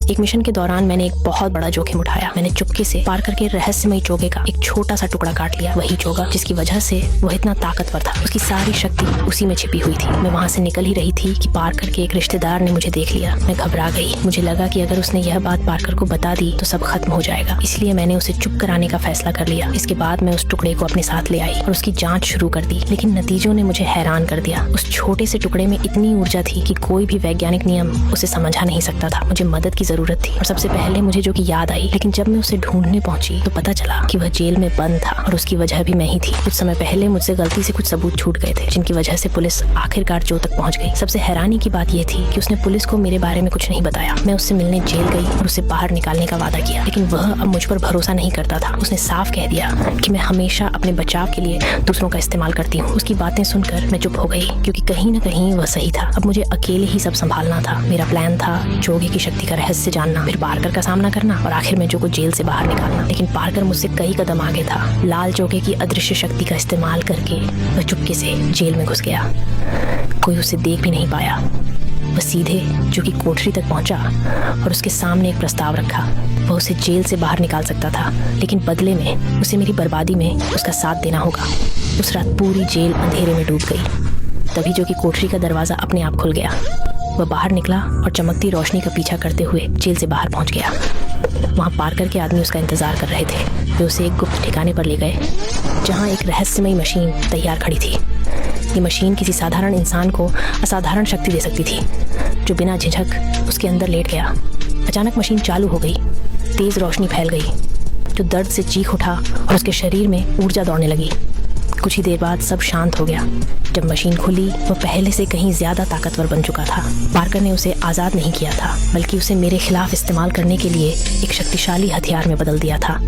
एक मिशन के दौरान मैंने एक बहुत बड़ा जोखिम उठाया। मैंने चुपके से पार्कर के रहस्यमयी चोगे का एक छोटा सा टुकड़ा काट लिया। वही चोगा जिसकी वजह से वह इतना ताकतवर था। उसकी सारी शक्ति उसी में छिपी हुई थी। मैं वहाँ से निकल ही रही थी कि पार्कर के एक रिश्तेदार ने मुझे देख लिया। मैं घबरा गई। मुझे लगा कि अगर उसने यह बात पार्कर को बता दी तो सब खत्म हो जाएगा, इसलिए मैंने उसे चुप कराने का फैसला कर लिया। इसके बाद मैं उस टुकड़े को अपने साथ ले आई और उसकी जांच शुरू कर दी, लेकिन नतीजों ने मुझे हैरान कर दिया। उस छोटे से टुकड़े में इतनी ऊर्जा थी कि कोई भी वैज्ञानिक नियम उसे समझा नहीं सकता था। मुझे मदद की जरूरत थी और सबसे पहले मुझे जो कि याद आई, लेकिन जब मैं उसे ढूंढने पहुंची तो पता चला कि वह जेल में बंद था और उसकी वजह भी मैं ही थी। कुछ समय पहले मुझसे गलती से कुछ सबूत छूट गए थे, जिनकी वजह से पुलिस आखिरकार जो तक पहुंच गई। सबसे हैरानी की बात यह थी कि उसने पुलिस को मेरे बारे में कुछ नहीं बताया। मैं उससे मिलने जेल गई और उसे बाहर निकालने का वादा किया, लेकिन वह अब मुझ पर भरोसा नहीं करता था। उसने साफ कह दिया कि मैं हमेशा अपने बचाव के लिए दूसरों का इस्तेमाल करती हूँ। उसकी बातें सुनकर मैं चुप हो गई, क्योंकि कहीं न कहीं वह सही था। अब मुझे अकेले ही सब संभालना था। मेरा प्लान था चोगे की शक्ति का रहस्य जानना, फिर पार्कर का सामना करना और आखिर में जो को जेल से बाहर निकालना। लेकिन पार्कर मुझसे कई कदम आगे था। लाल चोगे की अदृश्य शक्ति का इस्तेमाल करके वह चुपके से जेल में घुस गया। कोई उसे देख भी नहीं पाया। वह सीधे जो कि कोठरी तक पहुंचा और उसके सामने एक प्रस्ताव रखा। वह उसे जेल से बाहर निकाल सकता था, लेकिन बदले में उसे मेरी बर्बादी में उसका साथ देना होगा। उस रात पूरी जेल अंधेरे में डूब गई। तभी जो कि कोठरी का दरवाजा अपने आप खुल गया। वह बाहर निकला और चमकती रोशनी का पीछा करते हुए जेल से बाहर पहुंच गया। वहाँ पार्कर के आदमी उसका इंतजार कर रहे थे। वे उसे एक गुप्त ठिकाने पर ले गए, जहाँ एक रहस्यमयी मशीन तैयार खड़ी थी। ये मशीन किसी साधारण इंसान को असाधारण शक्ति दे सकती थी, जो बिना झिझक उसके अंदर लेट गया। अचानक मशीन चालू हो गई। तेज रोशनी फैल गई, जो दर्द से चीख उठा और उसके शरीर में ऊर्जा दौड़ने लगी। कुछ ही देर बाद सब शांत हो गया। जब मशीन खुली, वह पहले से कहीं ज्यादा ताकतवर बन चुका था। पार्कर ने उसे आजाद नहीं किया था, बल्कि उसे मेरे खिलाफ इस्तेमाल करने के लिए एक शक्तिशाली हथियार में बदल दिया था।